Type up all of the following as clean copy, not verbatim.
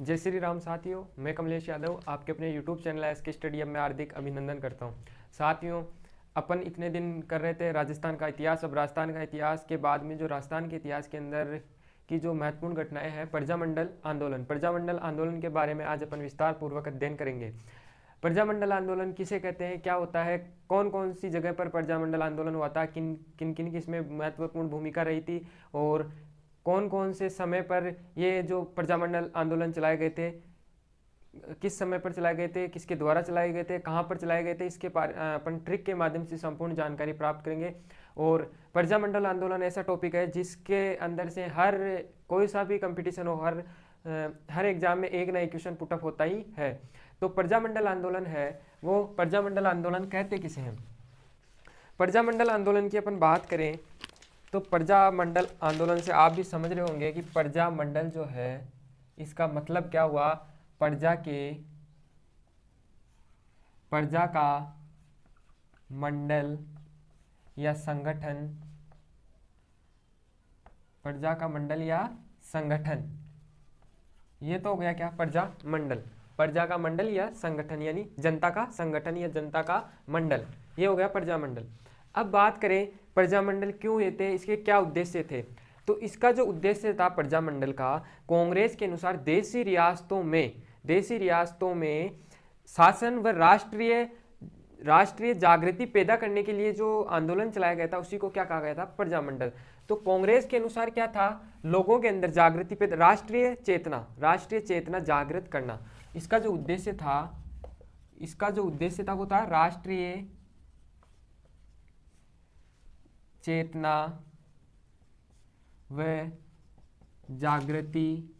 जय श्री राम साथियों, मैं कमलेश यादव आपके अपने YouTube चैनल एसके स्टडी में हार्दिक अभिनंदन करता हूं। साथियों, अपन इतने दिन कर रहे थे राजस्थान का इतिहास। अब राजस्थान का इतिहास के बाद में जो राजस्थान के इतिहास के अंदर की जो महत्वपूर्ण घटनाएं हैं, प्रजामंडल आंदोलन के बारे में आज अपन विस्तार पूर्वक अध्ययन करेंगे। प्रजामंडल आंदोलन किसे कहते हैं, क्या होता है, कौन कौन सी जगह पर प्रजामंडल आंदोलन हुआ था, किन किन किन की इसमें महत्वपूर्ण भूमिका रही थी और कौन कौन से समय पर ये जो प्रजामंडल आंदोलन चलाए गए थे, किस समय पर चलाए गए थे, किसके द्वारा चलाए गए थे, कहाँ पर चलाए गए थे, इसके अपन ट्रिक के माध्यम से संपूर्ण जानकारी प्राप्त करेंगे। और प्रजामंडल आंदोलन ऐसा टॉपिक है जिसके अंदर से हर कोई सा भी कंपटीशन हो, हर एग्जाम में एक ना एक क्वेश्चन पुटअप होता ही है। तो प्रजामंडल आंदोलन है वो प्रजामंडल आंदोलन कहते किसे हैं। प्रजामंडल आंदोलन की अपन बात करें तो प्रजामंडल आंदोलन से आप भी समझ रहे होंगे कि प्रजामंडल जो है इसका मतलब क्या हुआ। प्रजा का मंडल या संगठन, प्रजा का मंडल या संगठन, ये तो हो गया क्या, प्रजामंडल। प्रजा का मंडल या संगठन यानी जनता का संगठन या जनता का मंडल, ये हो गया प्रजामंडल। अब बात करें प्रजामंडल क्यों हुए थे, इसके क्या उद्देश्य थे। तो इसका जो उद्देश्य था प्रजामंडल का, कांग्रेस के अनुसार देशी रियासतों में शासन व राष्ट्रीय जागृति पैदा करने के लिए जो आंदोलन चलाया गया था उसी को क्या कहा गया था, प्रजामंडल। तो कांग्रेस के अनुसार क्या था, लोगों के अंदर जागृति पैदा, राष्ट्रीय चेतना जागृत करना। इसका जो उद्देश्य था वो था राष्ट्रीय चेतना व जागृति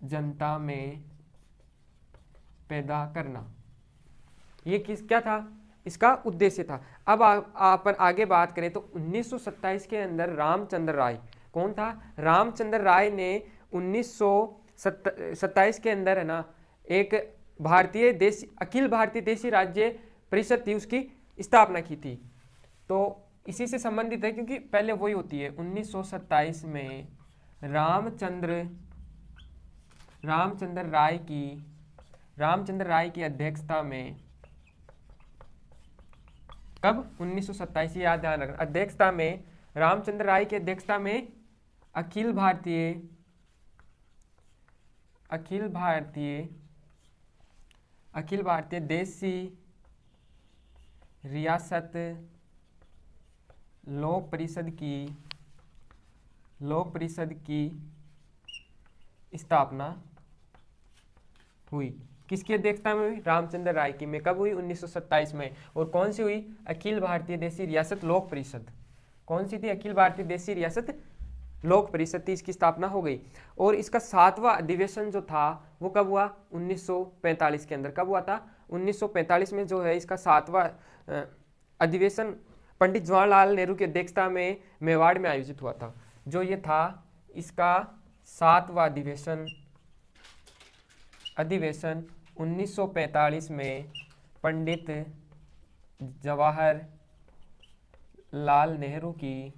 जनता में पैदा करना, ये क्या था, इसका उद्देश्य था। अब अपन आगे बात करें तो 1927 के अंदर रामचंद्र राय, कौन था, रामचंद्र राय ने 1927 के अंदर है ना एक अखिल भारतीय देशी राज्य परिषद थी, उसकी स्थापना की थी। तो इसी से संबंधित है क्योंकि पहले वही होती है। 1927 में रामचंद्र राय की अध्यक्षता में, कब, 1927, याद ध्यान रखना, अध्यक्षता में, रामचंद्र राय की अध्यक्षता में अखिल भारतीय देशी रियासत लोक परिषद की स्थापना हुई। किसकी अध्यक्षता में हुई, रामचंद्र राय की में। कब हुई, 1927 में। और कौन सी हुई, अखिल भारतीय देशी रियासत लोक परिषद। कौन सी थी, अखिल भारतीय देशी रियासत लोक परिषद थी, इसकी स्थापना हो गई। और इसका 7वां अधिवेशन जो था वो कब हुआ, 1945 के अंदर। कब हुआ था, 1945 में जो है इसका 7वां अधिवेशन पंडित जवाहरलाल नेहरू की अध्यक्षता में मेवाड़ में आयोजित हुआ था। जो ये था इसका 7वां अधिवेशन 1945 में पंडित जवाहरलाल नेहरू की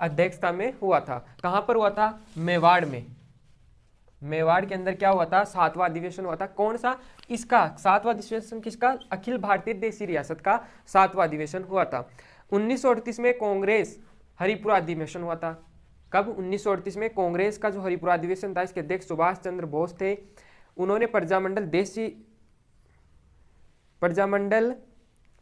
अध्यक्षता में हुआ था। कहां पर हुआ था, मेवाड़ में। मेवाड़ के अंदर क्या हुआ था, 7वां अधिवेशन हुआ था। कौन सा, इसका 7वां अधिवेशन किसका, अखिल भारतीय देशी रियासत का 7वां अधिवेशन हुआ था। 1938 में कांग्रेस हरिपुरा अधिवेशन हुआ था। कब, 1938 में कांग्रेस का जो हरिपुरा अधिवेशन था, इसके अध्यक्ष सुभाष चंद्र बोस थे। उन्होंने प्रजामंडल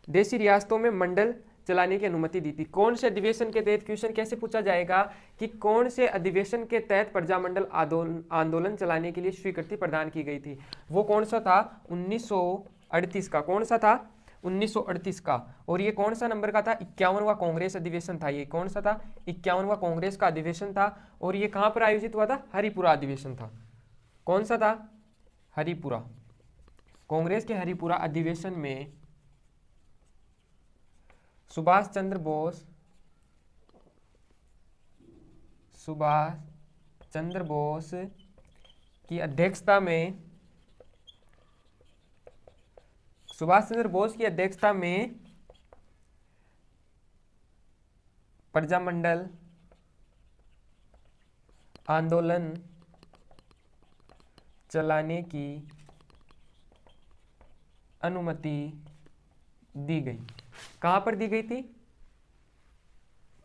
देशी रियासतों में मंडल चलाने की अनुमति दी थी। कौन से अधिवेशन के तहत, क्वेश्चन कैसे पूछा जाएगा कि कौन से अधिवेशन के तहत प्रजामंडल आंदोलन चलाने के लिए स्वीकृति प्रदान की गई थी, वो कौन सा था, 1938 का। कौन सा था, 1938 का। और ये कौन सा नंबर का था, 51वां कांग्रेस अधिवेशन था। ये कौन सा था, 51वां कांग्रेस का अधिवेशन था। और ये कहां पर आयोजित हुआ था, हरिपुरा अधिवेशन था। कौन सा था, हरिपुरा। कांग्रेस के हरिपुरा अधिवेशन में सुभाष चंद्र बोस की अध्यक्षता में प्रजामंडल आंदोलन चलाने की अनुमति दी गई। कहां पर दी गई थी?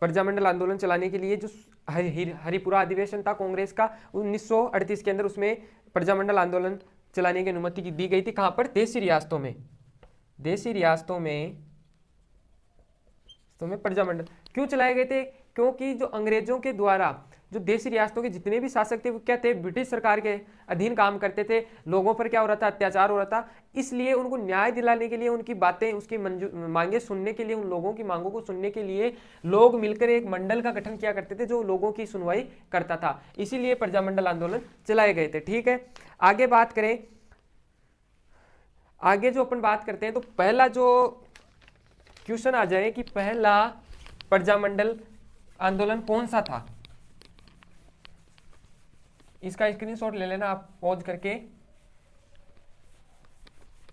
प्रजामंडल आंदोलन चलाने के लिए जो हरिपुरा अधिवेशन था कांग्रेस का 1938 के अंदर, उसमें प्रजामंडल आंदोलन चलाने की अनुमति दी गई थी। कहां पर? देशी रियासतों में। देशी रियासतों में प्रजामंडल क्यों चलाए गए थे? क्योंकि जो अंग्रेजों के द्वारा जो देशी रियासतों के जितने भी शासक थे वो क्या थे? ब्रिटिश सरकार के अधीन काम करते थे। लोगों पर क्या हो रहा था? अत्याचार हो रहा था। इसलिए उनको न्याय दिलाने के लिए, उनकी बातें, उसकी मांगे सुनने के लिए, उन लोगों की मांगों को सुनने के लिए लोग मिलकर एक मंडल का गठन किया करते थे जो लोगों की सुनवाई करता था। इसीलिए प्रजामंडल आंदोलन चलाए गए थे। ठीक है, आगे बात करें। आगे जो अपन बात करते हैं तो पहला जो क्वेश्चन आ जाए कि पहला प्रजामंडल आंदोलन कौन सा था, इसका स्क्रीनशॉट ले लेना आप पॉज करके।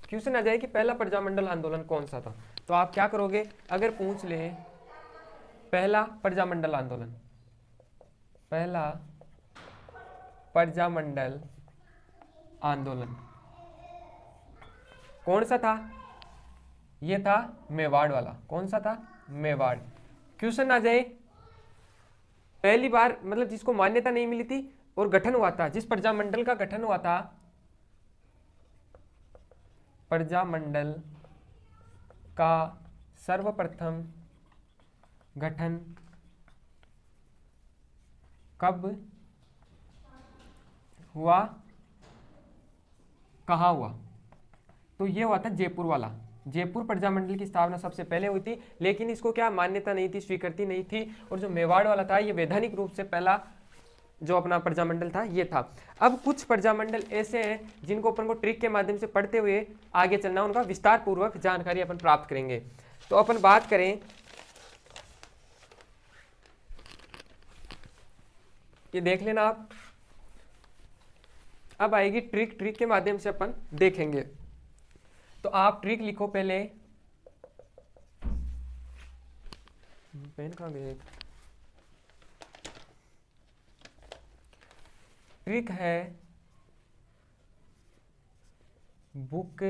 क्वेश्चन आ जाए कि पहला प्रजामंडल आंदोलन कौन सा था, तो आप क्या करोगे? अगर पूछ ले पहला प्रजामंडल आंदोलन, पहला प्रजामंडल आंदोलन कौन सा था? ये था मेवाड़ वाला। कौन सा था? मेवाड़। क्वेश्चन आ जाए पहली बार, मतलब जिसको मान्यता नहीं मिली थी और गठन हुआ था, जिस प्रजामंडल का गठन हुआ था, प्रजामंडल का सर्वप्रथम गठन कब हुआ, कहाँ हुआ? तो ये हुआ था जयपुर वाला। जयपुर प्रजामंडल की स्थापना सबसे पहले हुई थी, लेकिन इसको क्या मान्यता नहीं थी, स्वीकृति नहीं थी। और जो मेवाड़ वाला था ये वैधानिक रूप से पहला जो अपना प्रजामंडल था ये था। अब कुछ प्रजामंडल ऐसे हैं जिनको अपन को ट्रिक के माध्यम से पढ़ते हुए आगे चलना, उनका विस्तार पूर्वक जानकारी अपन प्राप्त करेंगे। तो अपन बात करें, ये देख लेना आप। अब आएगी ट्रिक, ट्रिक के माध्यम से अपन देखेंगे। तो आप ट्रिक लिखो पहले। पेन कहाँ गए? ट्रिक है बुक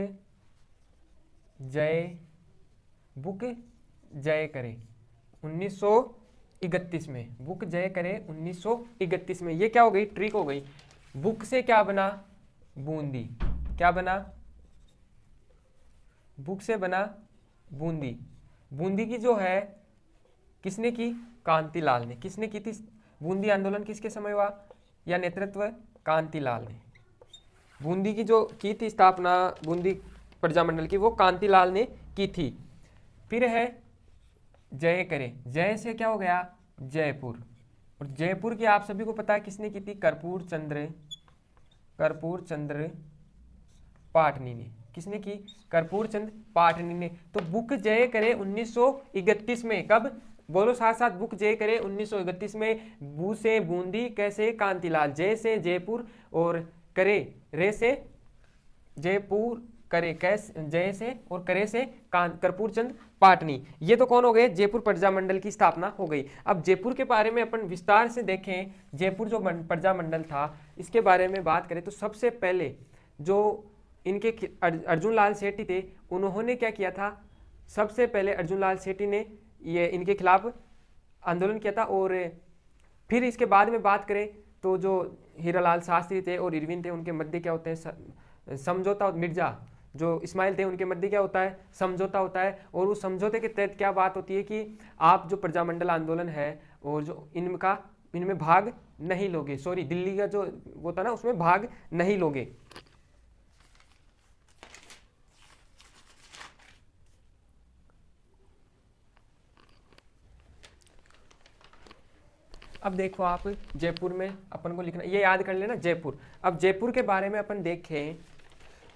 जय करे 1931 में। बुक जय करे 1931 में। ये क्या हो गई? ट्रिक हो गई। बुक से क्या बना? बूंदी। क्या बना? बुक से बना बूंदी। बूंदी की जो है किसने की? कांतिलाल ने। किसने की थी? बूंदी आंदोलन किसके समय हुआ या नेतृत्व? कांतिलाल ने। बूंदी की जो की थी स्थापना बूंदी प्रजामंडल की, वो कांतिलाल ने की थी। फिर है जय करे। जय से क्या हो गया? जयपुर। और जयपुर की आप सभी को पता है किसने की थी? कर्पूर चंद्र पाटनी ने। किसने की? कर्पूर चंद्र पाटनी ने। तो बुक जय करे 1931 में। कब? बोलो साथ साथ। बुक जय करे 1931 में। बू से बूंदी, कैसे? कांतिलाल। जय से जयपुर और करे रे से जयपुर, करे कैसे? जय से और करे से कर्पूर चंद्र पाटनी। ये तो कौन हो गए? जयपुर प्रजामंडल की स्थापना हो गई। अब जयपुर के बारे में अपन विस्तार से देखें। जयपुर जो प्रजामंडल था इसके बारे में बात करें तो सबसे पहले जो इनके अर्जुन लाल सेठी थे, उन्होंने क्या किया था? सबसे पहले अर्जुन लाल सेठी ने ये इनके खिलाफ आंदोलन किया था। और फिर इसके बाद में बात करें तो जो हीरालाल शास्त्री थे और इरविन थे, उनके मध्य क्या होते हैं? समझौता। मिर्जा जो इस्माइल थे उनके मध्य क्या होता है? समझौता होता है। और उस समझौते के तहत क्या बात होती है कि आप जो प्रजामंडल आंदोलन है और जो इनमें भाग नहीं लोगे, सॉरी दिल्ली का जो वो था ना उसमें भाग नहीं लोगे। अब देखो आप जयपुर में अपन को लिखना, ये याद कर लेना जयपुर। अब जयपुर के बारे में अपन देखें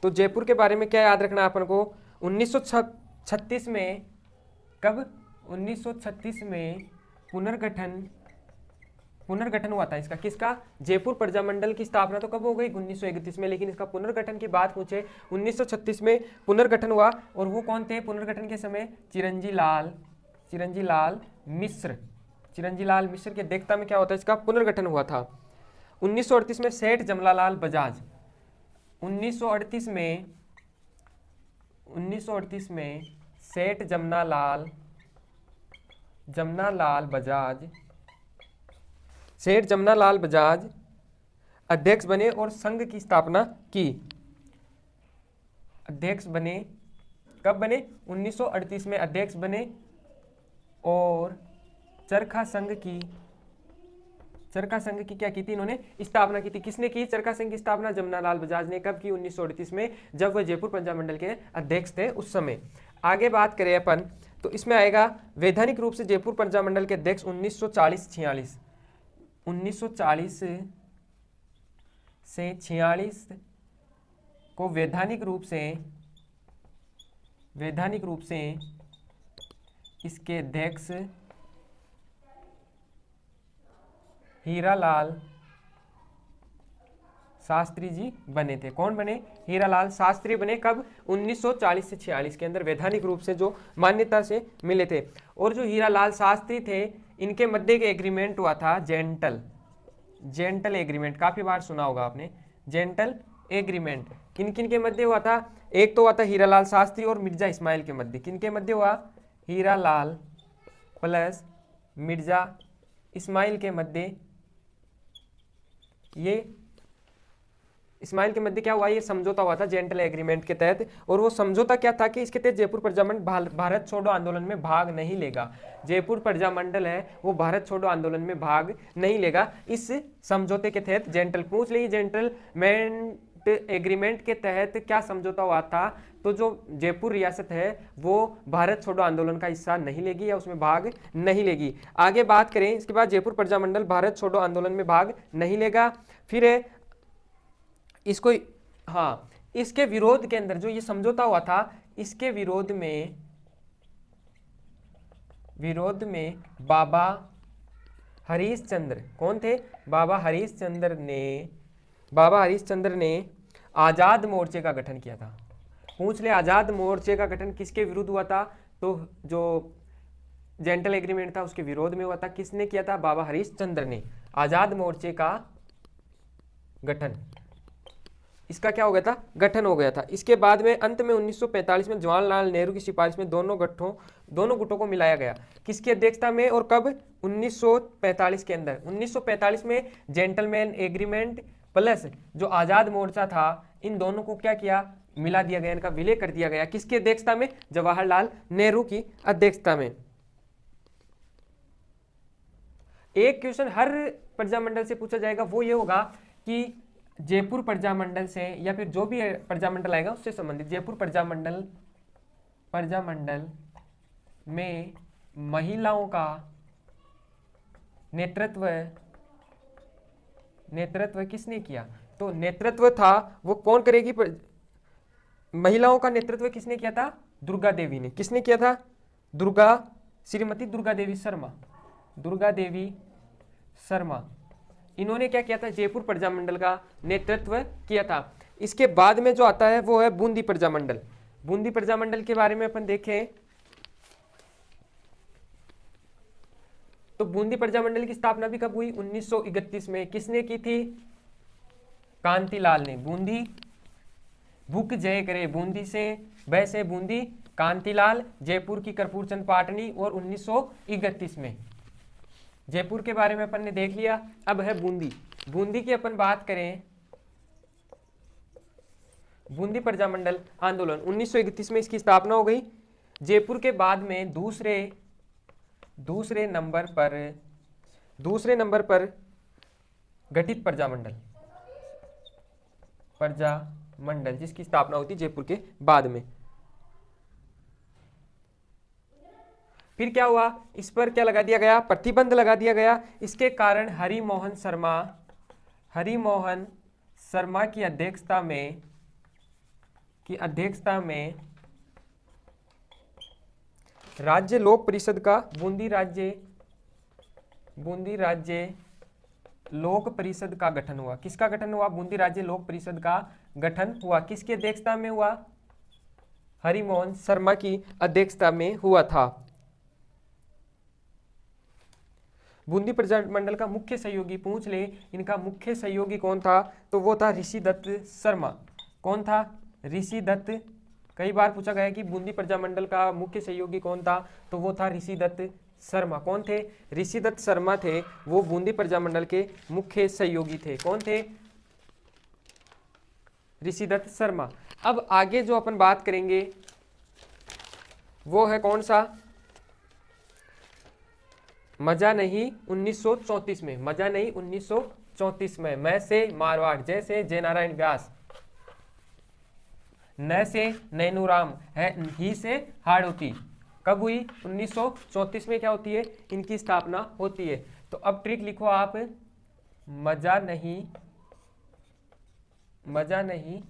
तो जयपुर के बारे में क्या याद रखना अपन को? 1936 में। कब? 1936 में पुनर्गठन हुआ था इसका। किसका? जयपुर प्रजामंडल की स्थापना तो कब हो गई? 1931 में। लेकिन इसका पुनर्गठन की बात पूछे 1936 में पुनर्गठन हुआ। और वो कौन थे पुनर्गठन के समय? चिरंजी लाल मिश्र की अध्यक्षता में क्या होता है? इसका पुनर्गठन हुआ था। 1938 में सेठ जमनालाल बजाज। 1938 में सेठ जमनालाल बजाज अध्यक्ष बने और संघ की स्थापना की। अध्यक्ष बने, कब बने? 1938 में अध्यक्ष बने और चरखा संघ की क्या की थी इन्होंने? स्थापना की थी। किसने की चरखा संघ की स्थापना? जमनालाल बजाज ने। कब की? 1938 में, जब वह जयपुर पंजाब मंडल के अध्यक्ष थे उस समय। आगे बात करें अपन तो इसमें आएगा वैधानिक रूप से जयपुर पंजाब मंडल के अध्यक्ष 1940-46 से 46 को वैधानिक रूप से इसके अध्यक्ष हीरालाल शास्त्री जी बने थे। कौन बने? हीरालाल शास्त्री बने। कब? 1940 से 46 के अंदर वैधानिक रूप से जो मान्यता से मिले थे। और जो हीरालाल शास्त्री थे, इनके मध्य एक एग्रीमेंट हुआ था, जेंटल एग्रीमेंट। काफी बार सुना होगा आपने जेंटल एग्रीमेंट। किन किन के मध्य हुआ था? एक तो हुआ था हीरालाल शास्त्री और मिर्जा इस्माइल के मध्य। किन के मध्य हुआ? हीरालाल प्लस मिर्जा इस्माइल के मध्य। ये इस्माइल के मध्य क्या हुआ? ये समझौता हुआ था जेंटल एग्रीमेंट के तहत। और वो समझौता क्या था कि इसके तहत जयपुर प्रजा मंडल भारत छोड़ो आंदोलन में भाग नहीं लेगा। जयपुर प्रजा मंडल है वो भारत छोड़ो आंदोलन में भाग नहीं लेगा। इस समझौते के तहत जेंटलमैन एग्रीमेंट के तहत क्या समझौता हुआ था? तो जो जयपुर रियासत है वो भारत छोड़ो आंदोलन का हिस्सा नहीं लेगी या उसमें भाग नहीं लेगी। आगे बात करें इसके बाद, जयपुर प्रजा मंडल भारत छोड़ो आंदोलन में भाग नहीं लेगा। फिर इसको, हाँ, इसके विरोध के अंदर जो ये समझौता हुआ था, इसके विरोध में बाबा हरीश चंद्र, कौन थे? बाबा हरीश चंद्र ने आजाद मोर्चे का गठन किया था। पूछ ले, आजाद मोर्चे का गठन किसके विरुद्ध हुआ था? तो जो जेंटल एग्रीमेंट था उसके विरोध में हुआ था। किसने किया था? बाबा हरीश चंद्र ने आजाद मोर्चे का गठन, इसका क्या हो गया था? गठन हो गया था। इसके बाद में अंत में 1945 में जवाहरलाल नेहरू की सिफारिश में दोनों गुटों को मिलाया गया। किसकी अध्यक्षता में और कब? 1945 के अंदर। 1945 में जेंटलमैन एग्रीमेंट प्लस जो आजाद मोर्चा था, इन दोनों को क्या किया? मिला दिया गया, इनका विलय कर दिया गया। किसकी अध्यक्षता में? जवाहरलाल नेहरू की अध्यक्षता में। एक क्वेश्चन हर प्रजामंडल से पूछा जाएगा, वो ये होगा कि जयपुर प्रजामंडल से या फिर जो भी प्रजामंडल आएगा उससे संबंधित, जयपुर प्रजामंडल में महिलाओं का नेतृत्व किसने किया? तो नेतृत्व था वो कौन करेगी? महिलाओं का नेतृत्व किसने किया था? दुर्गा देवी ने। किसने किया था? श्रीमती दुर्गा देवी शर्मा। इन्होंने क्या किया था? जयपुर प्रजामंडल का नेतृत्व किया था। इसके बाद में जो आता है वो है बूंदी प्रजामंडल। बूंदी प्रजामंडल के बारे में अपन देखें तो बूंदी प्रजामंडल की स्थापना भी कब हुई? 1931 में। किसने की थी? कांतिलाल ने। बूंदी भूख जय करे बूंदी से, वैसे बूंदी कांतिलाल, जयपुर की कर्पूरचंद पाटनी, और 1931 में। जयपुर के बारे में अपन ने देख लिया। अब है बूंदी की अपन बात करें। बूंदी प्रजामंडल आंदोलन 1931 में इसकी स्थापना हो गई। जयपुर के बाद में दूसरे नंबर पर गठित प्रजामंडल जिसकी स्थापना होती जयपुर के बाद में। फिर क्या हुआ? इस पर क्या लगा दिया गया? प्रतिबंध लगा दिया गया। इसके कारण हरिमोहन शर्मा की अध्यक्षता में राज्य लोक परिषद का बूंदी राज्य लोक परिषद का गठन हुआ। किसका गठन हुआ? बूंदी राज्य लोक परिषद का गठन हुआ। किसकी अध्यक्षता में हुआ? हरिमोहन शर्मा की अध्यक्षता में हुआ था। बूंदी प्रजामंडल का मुख्य सहयोगी पूछ ले, इनका मुख्य सहयोगी कौन था? तो वो था ऋषि दत्त शर्मा। कौन था? ऋषि दत्त। कई बार पूछा गया कि बूंदी प्रजामंडल का मुख्य सहयोगी कौन था, तो वो था ऋषि दत्त शर्मा। कौन थे? ऋषि दत्त शर्मा थे, वो बूंदी प्रजामंडल के मुख्य सहयोगी थे। कौन थे? ऋषि दत्त शर्मा। अब आगे जो अपन बात करेंगे वो है कौन सा? मजा नहीं 1934 में। मजा नहीं 1934 में। मैं से मारवाड़, जैसे जयनारायण व्यास, न से नैनूराम है, ही से हाड़ौती। कब हुई? 1934 में क्या होती है? इनकी स्थापना होती है। तो अब ट्रिक लिखो आप, मजा नहीं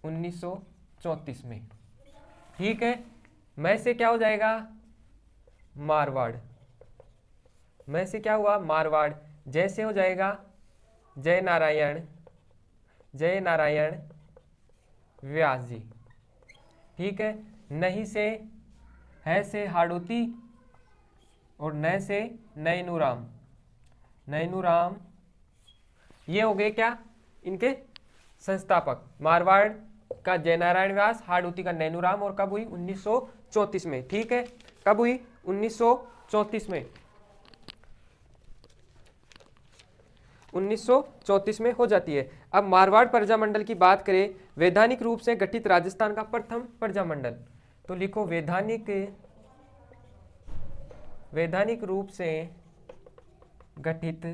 1934 में। ठीक है। मैं से क्या हो जाएगा? मारवाड़। मैं से क्या हुआ? मारवाड़। जैसे हो जाएगा जय नारायण व्यास जी। ठीक है। नहीं से है से हाड़ौती और न से नैनूराम। ये हो गए क्या? इनके संस्थापक। मारवाड़ का जयनारायण व्यास, हाड़ौती का नैनूराम। और कब हुई? 1934 में। ठीक है। कब हुई? 1934 में। 1934 में हो जाती है। अब मारवाड़ प्रजामंडल की बात करें, वैधानिक रूप से गठित राजस्थान का प्रथम प्रजामंडल। तो लिखो वैधानिक रूप से गठित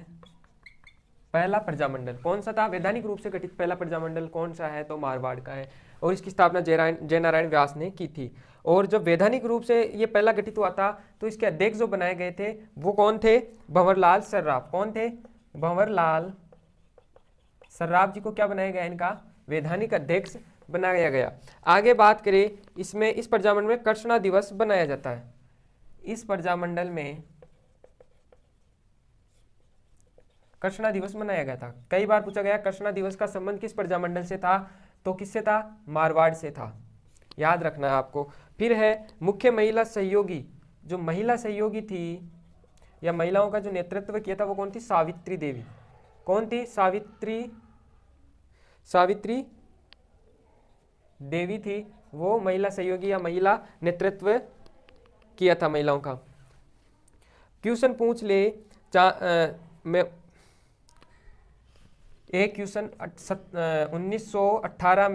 पहला प्रजामंडल कौन सा था? वैधानिक रूप से गठित पहला प्रजामंडल कौन सा है? तो मारवाड़ का है। और इसकी स्थापना जयनारायण व्यास ने की थी। और जब वैधानिक रूप से ये पहला गठित हुआ था तो इसके अध्यक्ष जो बनाए गए थे वो कौन थे? भंवरलाल सर्राफ। कौन थे? भंवरलाल सर्राफ जी को क्या बनाया गया? इनका वैधानिक अध्यक्ष बनाया गया। आगे बात करें, इसमें इस प्रजामंडल में कर्षणा दिवस बनाया जाता है। इस प्रजामंडल में कर्षणा दिवस मनाया गया था। कई बार पूछा गया कर्षणा दिवस का संबंध किस प्रजामंडल से था? तो किससे था? मारवाड़ से था। याद रखना है आपको। फिर है मुख्य महिला सहयोगी। जो महिला सहयोगी थी या महिलाओं का जो नेतृत्व किया था वो कौन थी? सावित्री देवी। कौन थी? सावित्री देवी थी। वो महिला सहयोगी या महिला नेतृत्व किया था महिलाओं का। क्वेश्चन पूछ ले मैं एक क्वेश्चन 1918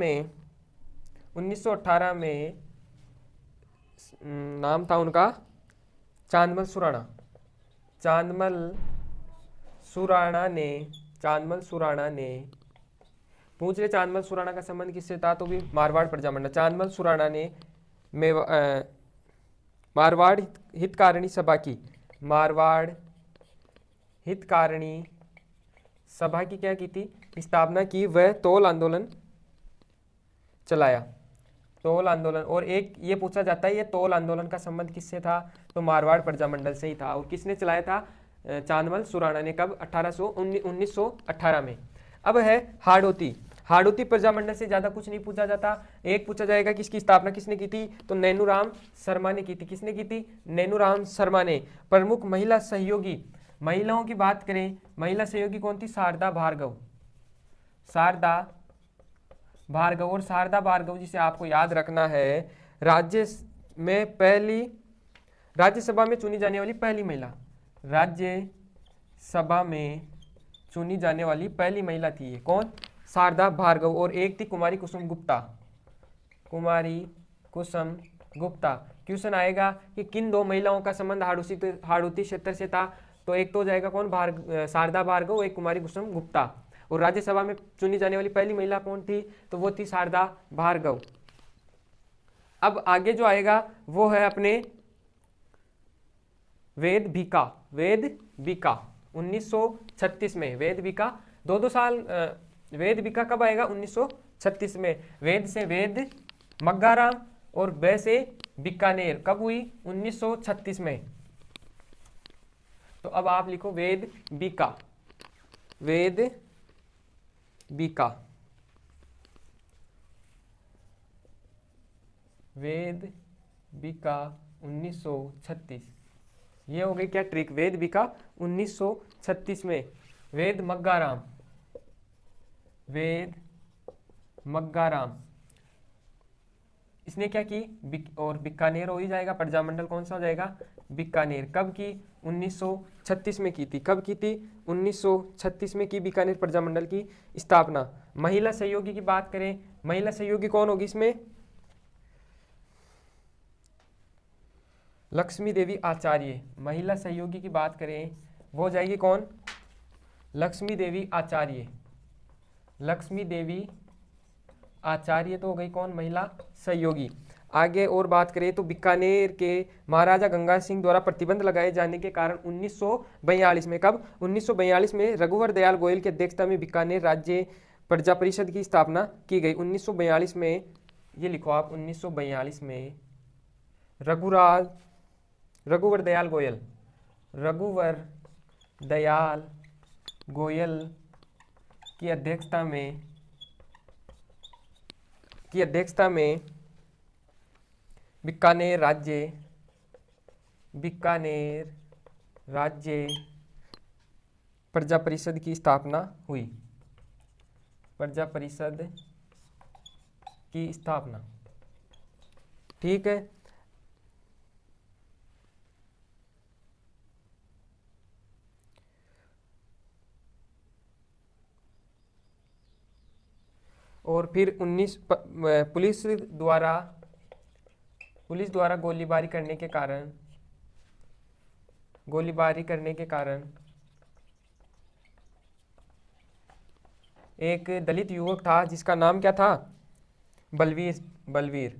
में नाम था उनका चांदमल सुराणा। चांदमल सुराणा ने पूछ ले चांदमल सुराणा का संबंध किससे था? तो भी मारवाड़ प्रजामंडल। चांदमल सुराणा ने मारवाड़ हितकारिणी सभा की। मारवाड़ हितकारिणी सभा की क्या की थी? स्थापना की। वह तोल आंदोलन चलाया। तोल आंदोलन। और एक ये पूछा जाता है ये तोल आंदोलन का संबंध किससे था? तो मारवाड़ प्रजामंडल से ही था। और किसने चलाया था? चांदमल सुराणा ने। कब? 1918 में। अब है हाड़ौती। हाड़ौती प्रजामंडल से ज्यादा कुछ नहीं पूछा जाता। एक पूछा जाएगा कि इसकी स्थापना किसने की थी? तो नैनूराम शर्मा ने की थी। किसने की थी? नैनूराम शर्मा ने। प्रमुख महिला सहयोगी, महिलाओं की बात करें, महिला सहयोगी कौन थी? शारदा भार्गव। और शारदा भार्गव जिसे आपको याद रखना है, राज्यसभा में चुनी जाने वाली पहली महिला। राज्यसभा में चुनी जाने वाली पहली महिला थी ये। कौन? शारदा भार्गव। और एक थी कुमारी कुसुम गुप्ता। क्वेश्चन आएगा कि किन दो महिलाओं का संबंध हाड़ौती क्षेत्र से था? तो एक तो हो जाएगा कौन? शारदा भार्गव, एक कुमारी कुसुम गुप्ता। और राज्यसभा में चुनी जाने वाली पहली महिला कौन थी? तो वो थी शारदा भार्गव। अब आगे जो आएगा वो है अपने वेदविका। 1936 में वेदविका। 2 साल वेदविका कब आएगा? 1936 में। वेद से वेद मग्गाराम और बै से बीकानेर। कब हुई? 1936 में। तो अब आप लिखो वेदविका। 1936। ये हो गई क्या ट्रिक? वेदविका 1936 में। वेद मग्गाराम, इसने क्या की, और बीकानेर हो ही जाएगा, प्रजामंडल कौन सा हो जाएगा, बीकानेर। कब की, 1936 में की थी। कब की थी, 1936 में की बीकानेर प्रजामंडल की स्थापना। महिला सहयोगी की बात करें, महिला सहयोगी कौन होगी इसमें, लक्ष्मी देवी आचार्य। महिला सहयोगी की बात करें वो हो जाएगी कौन, लक्ष्मी देवी आचार्य। लक्ष्मी देवी आचार्य तो हो गई कौन, महिला सहयोगी। आगे और बात करें तो बीकानेर के महाराजा गंगा सिंह द्वारा प्रतिबंध लगाए जाने के कारण 1942 में, कब, 1942 में रघुवर दयाल गोयल की अध्यक्षता में बीकानेर राज्य प्रजा परिषद की स्थापना की गई। 1942 में, ये लिखो आप, 1942 में रघुवर दयाल गोयल की अध्यक्षता में बीकानेर राज्य प्रजा परिषद की स्थापना हुई। प्रजा परिषद की स्थापना, ठीक है। और फिर पुलिस द्वारा गोलीबारी करने के कारण एक दलित युवक था जिसका नाम क्या था, बलवीर।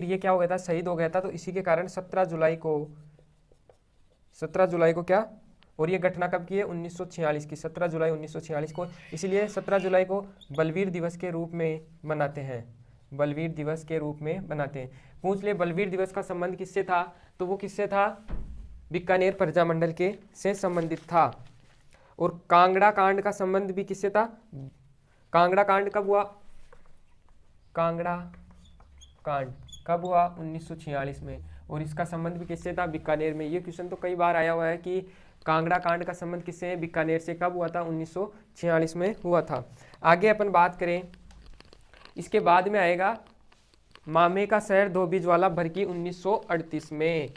ये क्या हो गया था, शहीद हो गया था। तो इसी के कारण 17 जुलाई को क्या, और ये घटना कब की है, 1946 की, 17 जुलाई 1946 को। इसलिए 17 जुलाई को बलवीर दिवस के रूप में मनाते हैं। पूछ ले बलवीर दिवस का संबंध किससे था, तो वो किससे था, बीकानेर प्रजामंडल के से संबंधित था। और कांगड़ा कांड का संबंध भी किससे था, कांगड़ा कांड कब हुआ, 1946 में, और इसका संबंध भी किससे था, बीकानेर में। ये क्वेश्चन तो कई बार आया हुआ है कि कांगड़ा कांड का संबंध किससे है, बीकानेर से। कब हुआ था, 1946 में हुआ था। आगे अपन बात करें, इसके बाद में आएगा मामे का शहर धोबी ज्वाला भड़की 1938 में।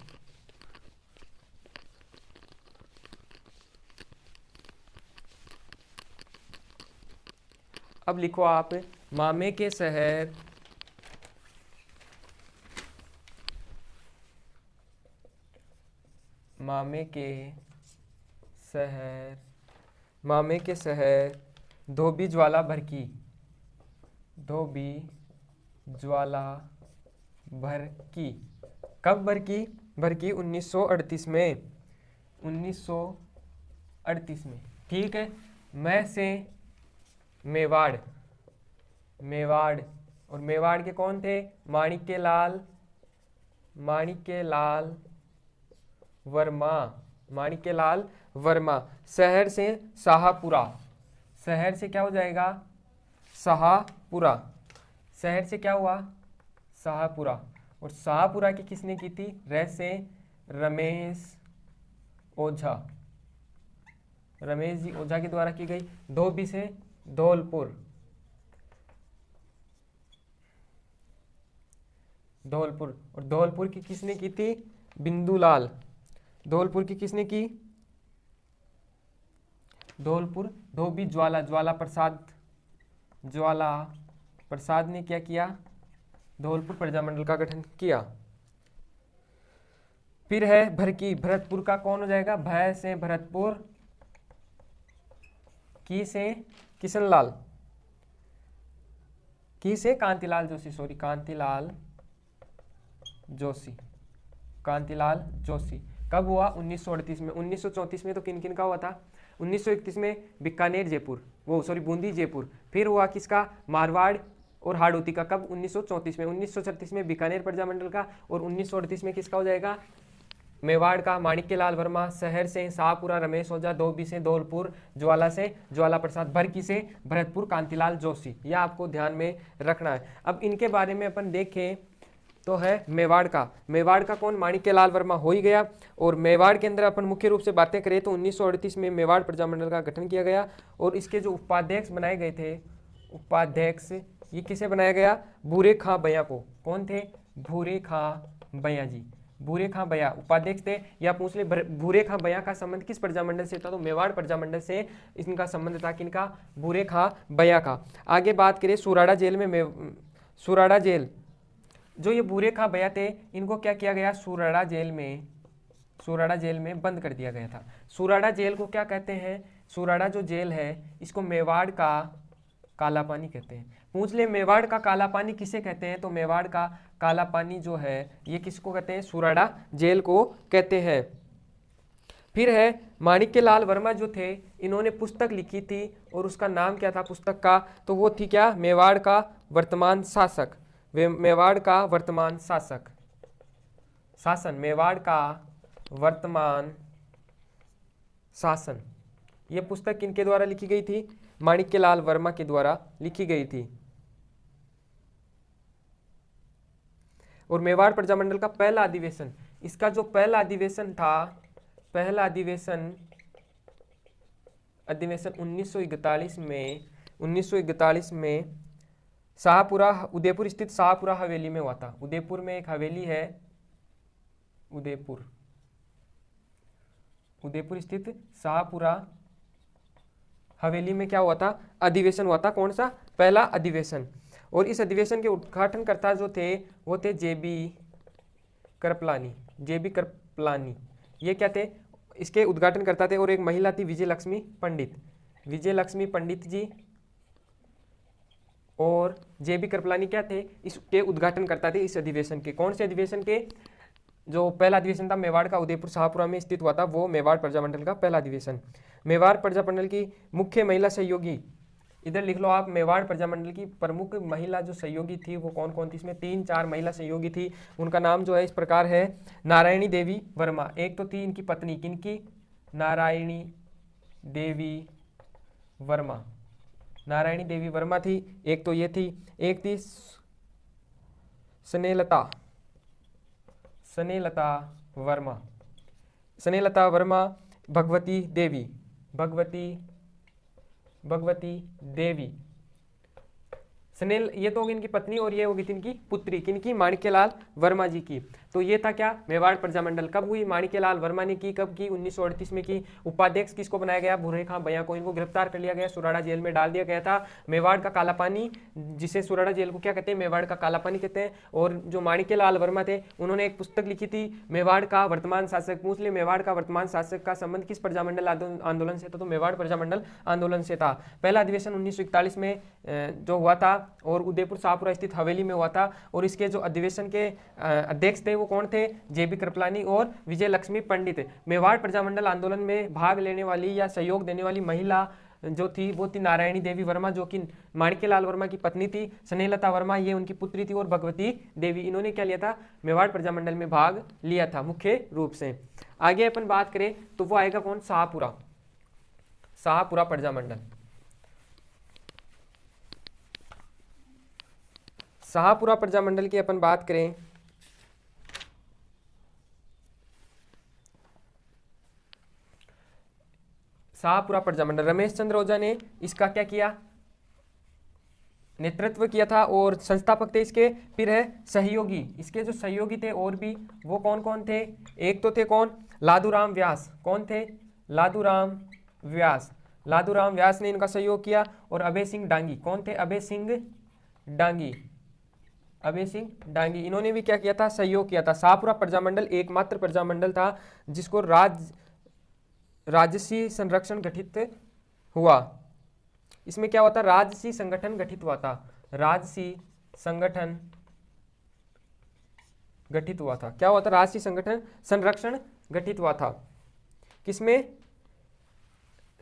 अब लिखो आप, मामे के शहर धोबी ज्वाला भड़की, कब भड़की, 1938 में, 1938 में, ठीक है। मैं से मेवाड़, और मेवाड़ के कौन थे, माणिक्य लाल वर्मा। शहर से शाहपुरा, शहर से क्या हो जाएगा, शाहपुरा। शहर से क्या हुआ, शाहपुरा। और शाहपुरा की किसने की थी, से रमेश जी ओझा के द्वारा की गई। धोबी से धौलपुर, और धौलपुर की किसने की थी, बिंदुलाल। धौलपुर की किसने की, धोबी ज्वाला प्रसाद ने क्या किया, धौलपुर प्रजामंडल का गठन किया। फिर है भड़की, भरतपुर का कौन हो जाएगा, भय से भरतपुर, की से किशनलाल, की से कांतिलाल जोशी। कब हुआ, 1938 में। 1934 में तो किन का हुआ था, 1931 में बीकानेर जयपुर, बूंदी जयपुर। फिर हुआ किसका, मारवाड़ और हाड़ौती का, कब, 1934 में। 1936 में बीकानेर प्रजामंडल का, और 1938 में किसका हो जाएगा, मेवाड़ का माणिक्य लाल वर्मा। शहर से शाहपुरा रमेश ओझा, धोबी से धौलपुर, ज्वाला से ज्वाला प्रसाद, भड़की से भरतपुर कांतिलाल जोशी। यह आपको ध्यान में रखना है। अब इनके बारे में अपन देखें तो है मेवाड़ का कौन, माणिक्य लाल वर्मा हो ही गया। और मेवाड़ के अंदर अपन मुख्य रूप से बातें करें तो 1938 में मेवाड़ प्रजामंडल का गठन किया गया, और इसके जो उपाध्यक्ष बनाए गए थे उपाध्यक्ष ये किसे बनाया गया? भूरे खां बया को। कौन थे? भूरे खां बया जी। भूरे खां बया उपाध्यक्ष थे। या पूछ ले भूरे खां बया का संबंध किस प्रजामंडल से था? तो मेवाड़ प्रजामंडल से इनका संबंध था। किनका? भूरे खां बया का। आगे बात करें सुराड़ा जेल में सुराड़ा जेल, जो ये भूरे खां बया थे इनको क्या किया गया? सुराड़ा जेल में बंद कर दिया गया था। सुराड़ा जेल को क्या कहते हैं? सुराड़ा जो जेल है इसको मेवाड़ का काला पानी कहते हैं। पूछ ले मेवाड़ का काला पानी किसे कहते हैं? तो मेवाड़ का काला पानी जो है ये किसको कहते हैं? सुराड़ा जेल को कहते हैं। फिर है माणिक्यलाल वर्मा जो थे इन्होंने पुस्तक लिखी थी और उसका नाम क्या था पुस्तक का? तो वो थी क्या? मेवाड़ का वर्तमान शासक। मेवाड़ का वर्तमान शासन, मेवाड़ का वर्तमान शासन। ये पुस्तक किनके द्वारा लिखी गई थी? माणिक्यलाल वर्मा के द्वारा लिखी गई थी। और मेवाड़ प्रजामंडल का पहला अधिवेशन, इसका जो पहला अधिवेशन था, पहला अधिवेशन 1941 में शाहपुरा, उदयपुर स्थित शाहपुरा हवेली में हुआ था। उदयपुर में एक हवेली है, उदयपुर स्थित शाहपुरा हवेली में क्या हुआ था? अधिवेशन हुआ था। कौन सा? पहला अधिवेशन। और इस अधिवेशन के उद्घाटनकर्ता जो थे वो थे जेबी कृपलानी। ये क्या थे? इसके उद्घाटनकर्ता थे। और एक महिला थी विजयलक्ष्मी पंडित जी। और जेबी कृपलानी क्या थे? इसके उद्घाटनकर्ता थे इस अधिवेशन के। कौन से अधिवेशन के? जो पहला अधिवेशन था मेवाड़ का उदयपुर शाहपुरा में स्थित हुआ था, वो मेवाड़ प्रजामंडल का पहला अधिवेशन। मेवाड़ प्रजामंडल की मुख्य महिला सहयोगी, इधर लिख लो आप, मेवाड़ प्रजामंडल की प्रमुख महिला जो सहयोगी थी वो कौन कौन थी? इसमें 3-4 महिला सहयोगी थी। उनका नाम जो है इस प्रकार है। नारायणी देवी वर्मा, एक तो थी इनकी पत्नी, किनकी? नारायणी देवी वर्मा थी, एक तो ये थी। एक थी स्नेहलता वर्मा, भगवती देवी स्नेल, ये तो होगी इनकी पत्नी। और ये होगी इनकी पुत्री, किनकी? माणिक्यलाल वर्मा जी की। तो ये था क्या? मेवाड़ प्रजामंडल। कब हुई? माणिक्यलाल वर्मा ने की। कब की? 1938 में की। उपाध्यक्ष किसको बनाया गया? भूरे खां बया को। इनको गिरफ्तार कर लिया गया, सुराड़ा जेल में डाल दिया गया था। मेवाड़ का काला पानी, जिसे सुराड़ा जेल को क्या कहते हैं? मेवाड़ का काला पानी कहते हैं। और जो माणिक्यलाल वर्मा थे उन्होंने एक पुस्तक लिखी थी, मेवाड़ का वर्तमान शासक। पूछ ले मेवाड़ का वर्तमान शासक का संबंध किस प्रजामंडल आंदोलन से था? तो मेवाड़ प्रजामंडल आंदोलन से था। पहला अधिवेशन 1941 में जो हुआ था और उदयपुर शाहपुरा स्थित हवेली में हुआ था। और इसके जो अधिवेशन के अध्यक्ष थे वो कौन थे? जेबी कृपलानी और विजयलक्ष्मी पंडित। मेवाड़ प्रजामंडल आंदोलन में भाग लेने वाली या सहयोग देने वाली महिला जो थी वो थी नारायणी देवी वर्मा, जो कि माणिक्यलाल वर्मा की पत्नी थी। स्नेहलता वर्मा ये उनकी पुत्री थी। और भगवती देवी, इन्होंने क्या लिया था? मेवाड़ प्रजामंडल में भाग लिया था मुख्य रूप से। आगे अपन बात करें तो वो आएगा कौन? शाहपुरा प्रजामंडल। शाहपुरा प्रजामंडल की अपन बात करें शाहपुरा प्रजामंडल, रमेश चंद्र ओझा ने इसका क्या किया? नेतृत्व किया था और संस्थापक थे इसके। फिर है सहयोगी, इसके जो सहयोगी थे और भी वो कौन कौन थे? एक तो थे कौन? लादूराम व्यास। कौन थे? लादूराम व्यास ने इनका सहयोग किया। और अभय सिंह डांगी। कौन थे? अभय सिंह डांगी, इन्होंने भी क्या किया था? सहयोग किया था। शाहपुरा प्रजामंडल एकमात्र प्रजामंडल था जिसको राजसी संरक्षण गठित हुआ। इसमें क्या होता? राजसी संगठन गठित हुआ था। राजसी संगठन गठित हुआ था। क्या हुआ था? राजसी संगठन संरक्षण गठित हुआ था। किसमें?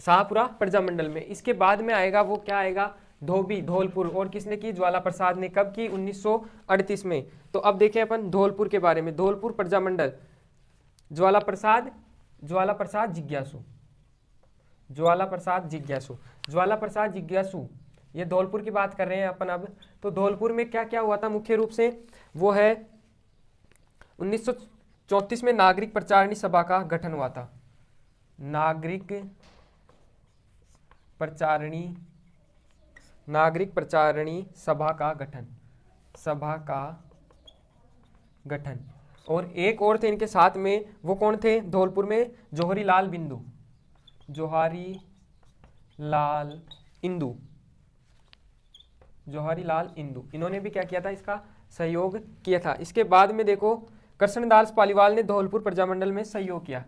शाहपुरा प्रजामंडल में। इसके बाद में आएगा वो क्या आएगा? धोबी, धौलपुर। और किसने की? ज्वाला प्रसाद ने। कब की? 1938 में। तो अब देखें अपन धौलपुर के बारे में। धौलपुर प्रजामंडल, ज्वाला प्रसाद जिज्ञासु, ये धौलपुर की बात कर रहे हैं अपन अब। तो धौलपुर में क्या क्या हुआ था मुख्य रूप से? वो है 1934 में नागरिक प्रचारणी सभा का गठन हुआ था। नागरिक प्रचारणी नागरिक प्रचारणी सभा का गठन, सभा का गठन। और एक और थे इनके साथ में, वो कौन थे धौलपुर में? जौहरी लाल बिंदु, जौहरी लाल इंदु, जौहरी लाल इंदु, इन्होंने भी क्या किया था? इसका सहयोग किया था। इसके बाद में देखो कृष्णदास पालीवाल ने धौलपुर प्रजामंडल में सहयोग किया,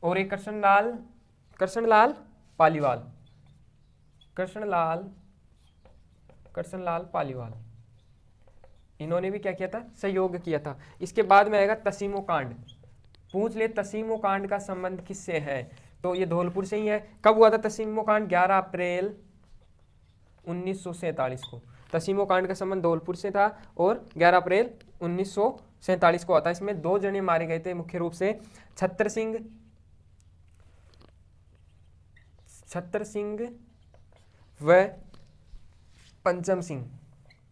और एक कृष्णलाल पालीवाल, कृष्णलाल पालीवाल, इन्होंने भी क्या किया था? सहयोग किया था। इसके बाद में आएगा तसीमो कांड। पूछ ले तसीमो कांड का संबंध किससे है? तो ये धौलपुर से ही है। कब हुआ था तसीमो कांड? 11 अप्रैल 1947 को। तसीमो कांड का संबंध धौलपुर से था और 11 अप्रैल 1947 को आता है। इसमें 2 जने मारे गए थे मुख्य रूप से, छत्र सिंह व पंचम सिंह।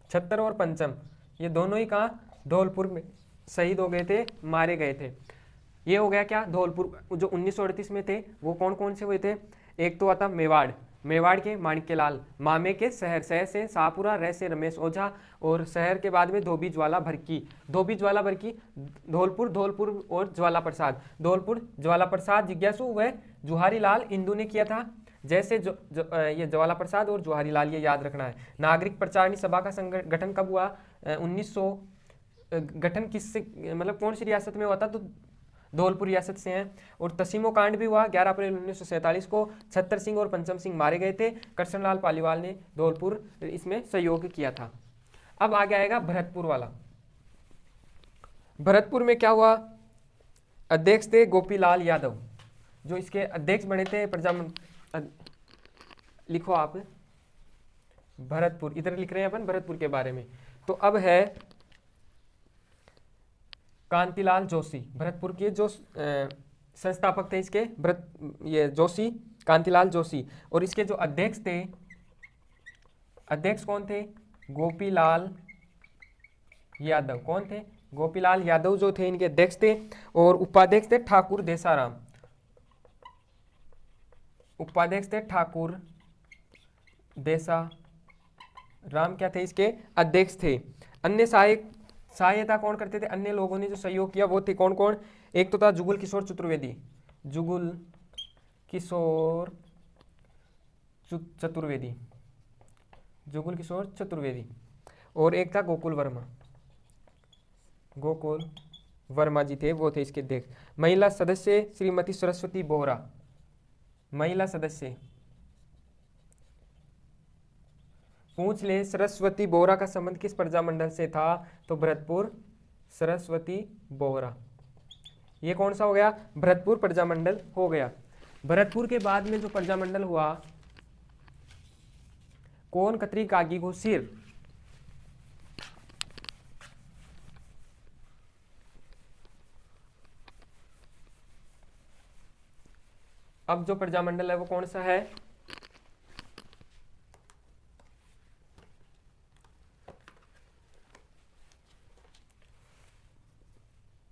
छत्र और पंचम ये दोनों ही कहाँ? धौलपुर में शहीद हो गए थे, मारे गए थे। ये हो गया क्या? धौलपुर। जो 1938 में थे वो कौन कौन से हुए थे? एक तो आता मेवाड़ के माणिक्यलाल, मामे के शहर से शाहपुरा, रह से रमेश ओझा, और शहर के बाद में धोबी ज्वाला भरकी, धौलपुर और ज्वाला प्रसाद। धौलपुर ज्वाला प्रसाद जिज्ञासु व जुहारी लाल इंदु ने किया था। जैसे ये ज्वाला प्रसाद और जुहारी लाल, ये याद रखना है। नागरिक प्रचारणी सभा का गठन कब हुआ? 1900। गठन किससे, मतलब कौन सी रियासत में हुआ था? तो धौलपुर रियासत से हैं। और तसीमो कांड भी हुआ 11 अप्रैल 1947 को। छत्र सिंह और पंचम सिंह मारे गए थे। कृष्णलाल पालीवाल ने धौलपुर इसमें सहयोग किया था। अब आगे आएगा भरतपुर वाला। भरतपुर में क्या हुआ? अध्यक्ष थे गोपीलाल यादव, जो इसके अध्यक्ष बने थे लिखो आप भरतपुर, इधर लिख रहे हैं अपन भरतपुर के बारे में। तो अब है कांतिलाल जोशी, भरतपुर के जो संस्थापक थे इसके, ये जोशी, कांतिलाल जोशी। और इसके जो अध्यक्ष थे, अध्यक्ष कौन थे? गोपीलाल यादव। कौन थे? गोपीलाल यादव जो थे इनके अध्यक्ष थे। और उपाध्यक्ष थे ठाकुर देसाराम, उपाध्यक्ष थे ठाकुर देसाराम क्या थे? इसके अध्यक्ष थे। अन्य सहायता कौन करते थे? अन्य लोगों ने जो सहयोग किया वो थे कौन कौन? एक तो था जुगल किशोर चतुर्वेदी, जुगल किशोर चतुर्वेदी। और एक था गोकुल वर्मा जी थे, वो थे इसके अध्यक्ष। महिला सदस्य श्रीमती सरस्वती बोहरा, महिला सदस्य। पूछ ले सरस्वती बोहरा का संबंध किस प्रजामंडल से था? तो भरतपुर सरस्वती बोहरा। ये कौन सा हो गया? भरतपुर प्रजामंडल हो गया। भरतपुर के बाद में जो प्रजामंडल हुआ, कौन कतरी कागी को सिर, अब जो प्रजामंडल है वो कौन सा है?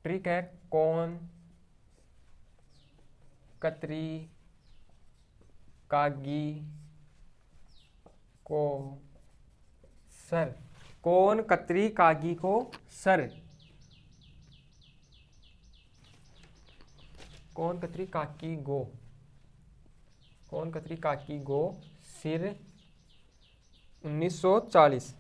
ट्रिक है, कौन कतरी कागी को सर, कौन कतरी कागी को सर, कौन कतरी काकी गो, कौन कतरी काकी गो सिर 1939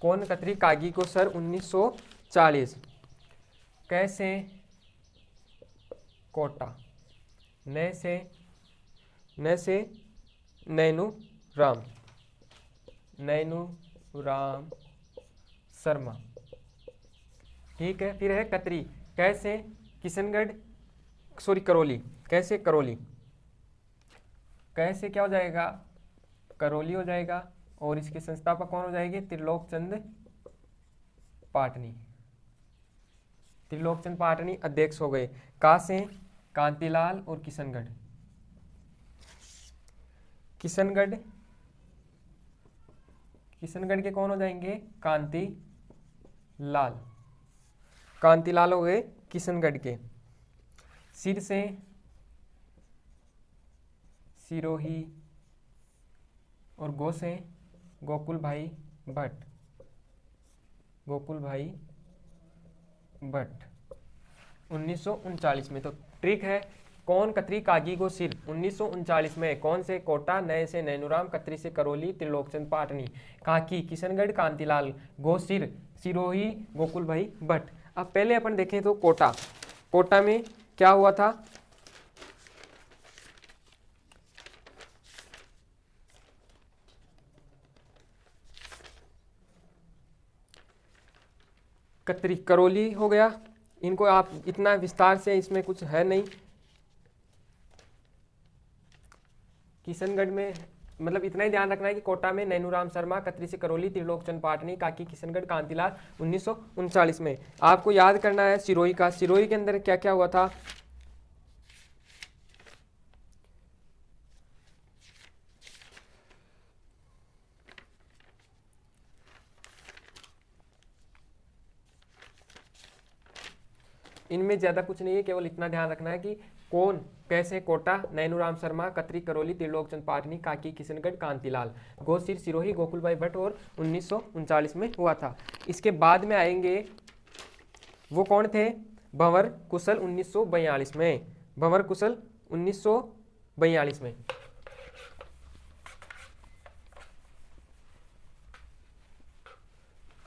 कौन कतरी कागी को सर 1940। कैसे कोटा, न से नैनू राम शर्मा। ठीक है। फिर है कतरी, कैसे किशनगढ़, करौली, कैसे करौली, कैसे क्या हो जाएगा? करौली हो जाएगा। और इसके संस्थापक कौन हो जाएंगे? त्रिलोकचंद पाटनी अध्यक्ष हो गए। कहाँ से? कांतिलाल और किशनगढ़ के कौन हो जाएंगे? कांतिलाल हो गए किशनगढ़ के। सिर से सिरोही और गो से गोकुल भाई भट्ट, गोकुल भाई भट्ट 1939 में। तो ट्रिक है, कौन कतरी कागी गो सिर 1939 में, कौन से कोटा, नए से नैनूराम, कतरी से करौली, त्रिलोकचंद पाटनी, काकी किशनगढ़, कांतिलाल, गो सिर सिरोही, गोकुल भाई भट्ट। अब पहले अपन देखें तो कोटा, कोटा में क्या हुआ था, कतरी करौली हो गया, इनको आप इतना विस्तार से, इसमें कुछ है नहीं। किशनगढ़ में मतलब इतना ही ध्यान रखना है कि कोटा में नैनूराम शर्मा, कतरी से करौली, त्रिलोकचंद पाटनी, काकी किशनगढ़, कांतिलाल 1939 में। आपको याद करना है सिरोही का, सिरोही के अंदर क्या क्या हुआ था, इनमें ज्यादा कुछ नहीं है, केवल इतना ध्यान रखना है कि कौन कैसे, कोटा, नैनूराम शर्मा, कतरी करौली, त्रिलोकचंद पाटनी, काकी किशनगढ़, कांतिलाल, गोसिर सिरोही, गोकुल भाई भट्ट और 1939 में हुआ था। इसके बाद में आएंगे वो कौन थे, भंवर कुशल 1942 में, भंवर कुशल 1942 में।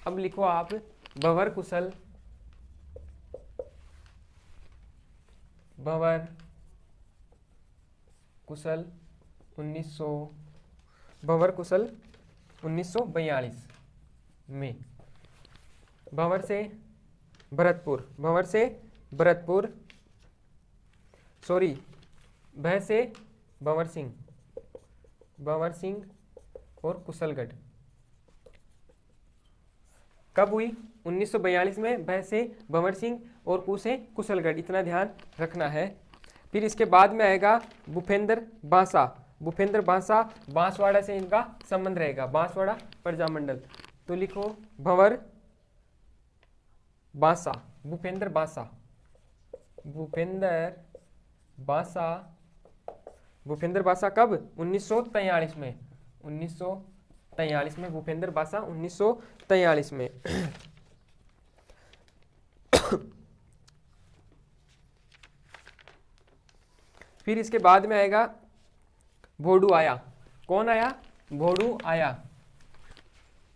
अब लिखो आप भंवर कुशल, भंवर कुशल 1942 में। भंवर से भरतपुर, भंवर से भरतपुर, सॉरी भय से भंवर सिंह, भंवर सिंह और कुशलगढ़ कब हुई, 1942 में, भय से भंवर सिंह और कु से कुशलगढ़, इतना ध्यान रखना है। फिर इसके बाद में आएगा भूपेंद्र बांसा, भूपेंद्र बांसा, बांसवाड़ा से इनका संबंध रहेगा, बांसवाड़ा प्रजामंडल। तो लिखो भंवर बांसा, भूपेंद्र बांसा, भूपेंद्र बांसा, भूपेंद्र बांसा कब, 1943 में, 1943 में भूपेंद्र बांसा 1943 में। फिर इसके बाद में आएगा भोडू आया, कौन आया, भोडू आया।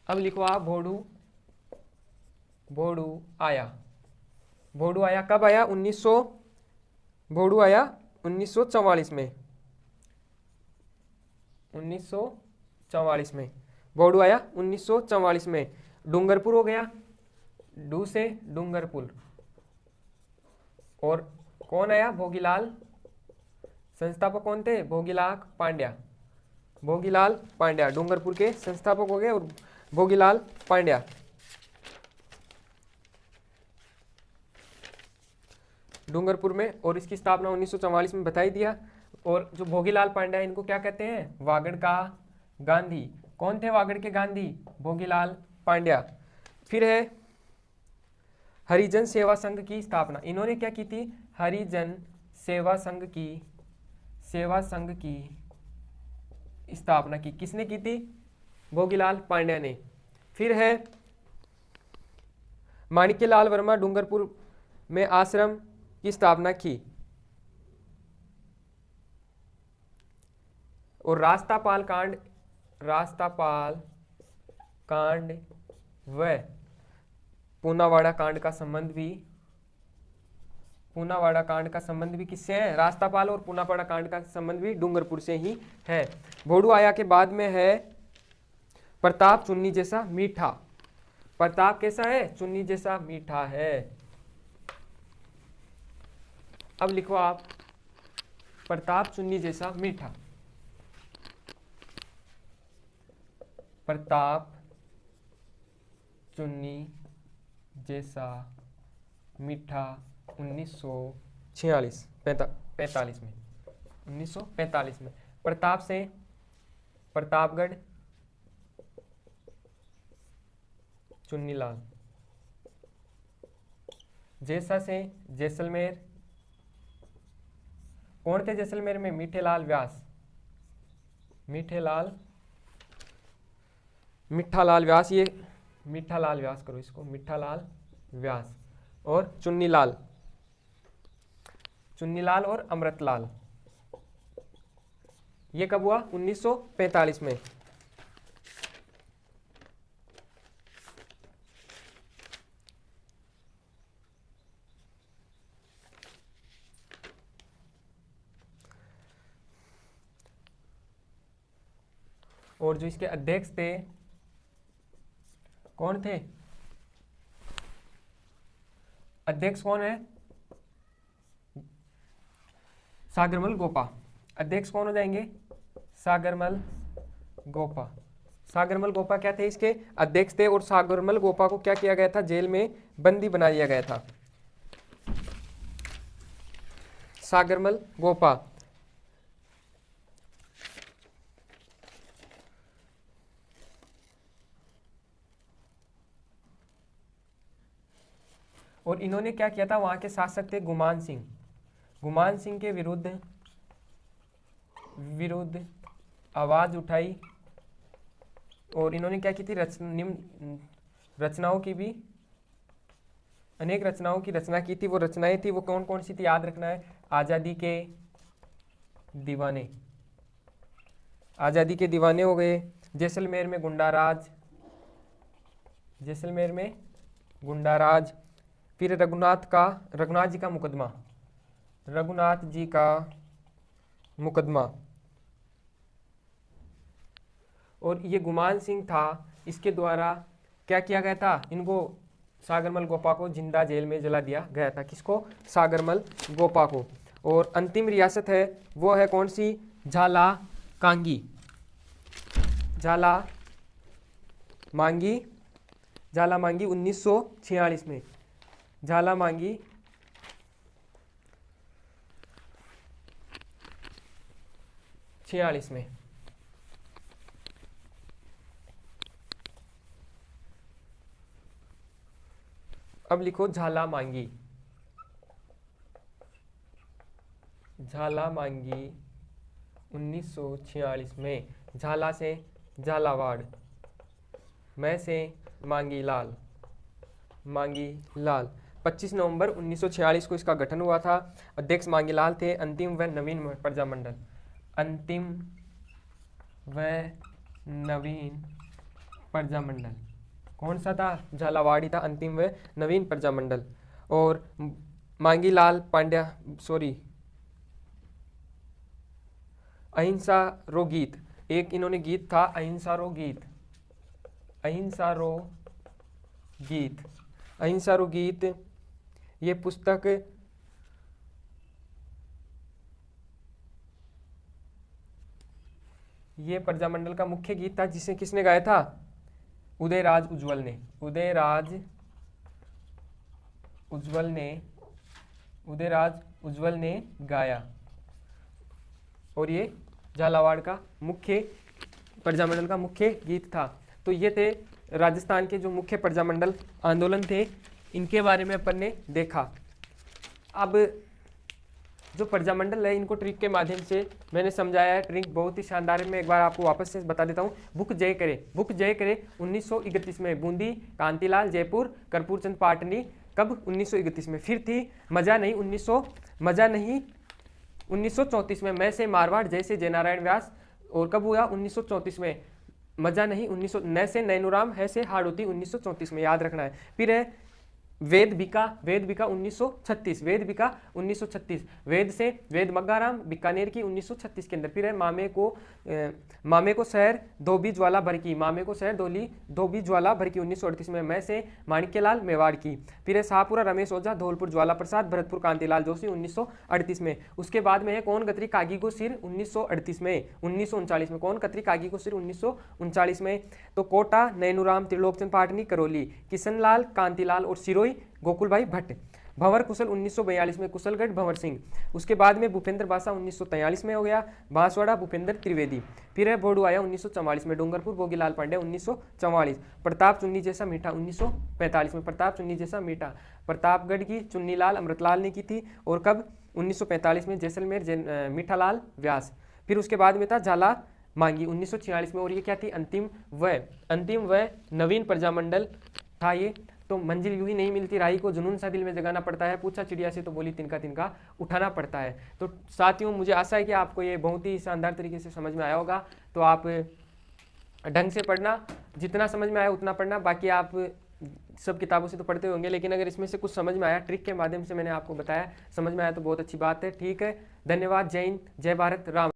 अब लिखो आप भोडू, भोडू आया, भोडू आया कब आया, 1900, भोडू आया 1944 में, 1944 में भोडू आया 1944 में। डूंगरपुर हो गया, डू से डूंगरपुर, और कौन आया, भोगीलाल, संस्थापक कौन थे, भोगीलाल पांड्या, भोगीलाल पांड्या डूंगरपुर के संस्थापक हो गए, और भोगीलाल पांड्या। डूंगरपुर में, और इसकी स्थापना 1944 में बता ही दिया। और जो भोगीलाल पांड्या, इनको क्या कहते हैं, वागड़ का गांधी। कौन थे वागड़ के गांधी, भोगीलाल पांड्या। फिर है हरिजन सेवा संघ की स्थापना, इन्होंने क्या की थी, हरिजन सेवा संघ की, सेवा संघ की स्थापना की, किसने की थी, भोगीलाल पांड्या ने। फिर है माणिक्यलाल वर्मा, डूंगरपुर में आश्रम की स्थापना की। और रास्तापाल कांड, रास्तापाल कांड व पूनावाड़ा कांड का संबंध भी, पूनावाड़ा कांड का संबंध भी किससे है, रास्तापाल और पूनावाड़ा कांड का संबंध भी डूंगरपुर से ही है। भोडू आया के बाद में है प्रताप, चुन्नी जैसा मीठा। प्रताप कैसा है, चुन्नी जैसा मीठा है। अब लिखो आप प्रताप चुन्नी जैसा मीठा, प्रताप चुन्नी जैसा मीठा 1945 में, 1945 में। प्रताप से प्रतापगढ़, चुन्नीलाल। जैसा से जैसलमेर, कौन थे जैसलमेर में, मीठेलाल व्यास, मीठालाल व्यास, ये मीठालाल व्यास करो इसको, मीठालाल व्यास। और चुन्नीलाल और अमृतलाल, ये कब हुआ? 1945 में। और जो इसके अध्यक्ष थे, कौन थे? अध्यक्ष कौन है? सागरमल गोपा। अध्यक्ष कौन हो जाएंगे? सागरमल गोपा। सागरमल गोपा क्या थे? इसके अध्यक्ष थे। और सागरमल गोपा को क्या किया गया था? जेल में बंदी बना दिया गया था। सागरमल गोपा। और इन्होंने क्या किया था? वहां के शासक थे गुमान सिंह। गुमान सिंह के विरुद्ध आवाज उठाई। और इन्होंने क्या की थी? रचनाओं की भी, अनेक रचनाओं की रचना की थी। वो रचनाएं थी, वो कौन कौन सी थी? याद रखना है। आजादी के दीवाने, आजादी के दीवाने हो गए। जैसलमेर में गुंडाराज, जैसलमेर में गुंडाराज। फिर रघुनाथ जी का मुकदमा, रघुनाथ जी का मुकदमा। और ये गुमान सिंह था, इसके द्वारा क्या किया गया था? इनको, सागरमल गोपा को जिंदा जेल में जला दिया गया था। किसको? सागरमल गोपा को। और अंतिम रियासत है वो है कौन सी? झाला कांगी। झाला मांगी 1946 में। झाला मांगी 46 में। अब लिखो झाला मांगी। झाला मांगी 1946 में। झाला से झालावाड़, मैं से मांगी लाल। 25 नवंबर 1946 को इसका गठन हुआ था। अध्यक्ष मांगीलाल थे। अंतिम व नवीन प्रजामंडल, अंतिम व नवीन प्रजामंडल कौन सा था? झालावाड़ी था, अंतिम व नवीन प्रजामंडल। और मांगीलाल पांड्या, अहिंसा रो गीत, एक इन्होंने गीत था अहिंसा रो गीत। अहिंसा रो गीत, ये पुस्तक ये प्रजामंडल का मुख्य गीत था, जिसे किसने गाया था? उदयराज उज्ज्वल ने। उदयराज उज्ज्वल ने गाया। और ये झालावाड़ का मुख्य, प्रजामंडल का मुख्य गीत था। तो ये थे राजस्थान के जो मुख्य प्रजामंडल आंदोलन थे, इनके बारे में अपन ने देखा। अब जो प्रजामंडल है, इनको ट्रिक के माध्यम से मैंने समझाया है। ट्रिक बहुत ही शानदार है, मैं एक बार आपको वापस से बता देता हूँ। बुक जय करे 1931 में। बूंदी कांतिलाल, जयपुर कर्पूरचंद पाटनी, कब? 1931 में। फिर थी मजा नहीं 1934 में। मैं से मारवाड़, जय से जयनारायण व्यास, और कब हुआ? 1934 में। मजा नहीं 1900, न से नैनूराम, है से हाड़ोती 1934 में, याद रखना है। फिर है वेद बिका 1936, वेद बिका 1936, वेद से वेद मग्गाराम, बीकानेर की 1936 के अंदर। फिर है मामे को शहर धोबी ज्वाला भर की, मामे को शहर धोबी ज्वाला भर की 1938 में। मैं से माणिक्यलाल मेवाड़ की। फिर है शाहपुरा रमेश ओझा, धौलपुर ज्वाला प्रसाद, भरतपुर कांतिलाल जोशी 1938 में। उसके बाद में है कौन कतरी कागी को सिर 1938 में। 1939 में कौन कतरी कागी को सिर 1939 में। तो कोटा नैनूराम, त्रिलोकचंद पाटनी, करौली किशनलाल, कांतिलाल और सिरोही गोकुल भाई भट्ट। भंवर कुशल 1942 में, कुशलगढ़ भंवर सिंह। उसके बाद में भूपेंद्र बासा 1943 में हो गया। बांसवाड़ा भूपेंद्र त्रिवेदी। फिर है बोडू आया 1944 में। डूंगरपुर भोगीलाल पांडे 1944। प्रताप चुन्नी जैसा मीठा 1945 में। प्रताप चुन्नी जैसा मीठा, प्रतापगढ़ की चुन्नीलाल अमृतलाल ने की थी। और कब? 1945 में। जैसलमेर मीठालाल व्यास। फिर उसके बाद में था झाला मांगी 1946 में। और ये क्या थी? अंतिम व नवीन प्रजामंडल था ये। तो मंजिल यूं ही नहीं मिलती राही को, जुनून सा दिल में जगाना पड़ता है, पूछा चिड़िया से तो बोली तिनका तिनका उठाना पड़ता है। तो साथियों, मुझे आशा है कि आपको ये बहुत ही शानदार तरीके से समझ में आया होगा। तो आप ढंग से पढ़ना, जितना समझ में आया उतना पढ़ना। बाकी आप सब किताबों से तो पढ़ते होंगे, लेकिन अगर इसमें से कुछ समझ में आया, ट्रिक के माध्यम से मैंने आपको बताया, समझ में आया तो बहुत अच्छी बात है। ठीक है, धन्यवाद। जय हिंद, जय भारत, राम।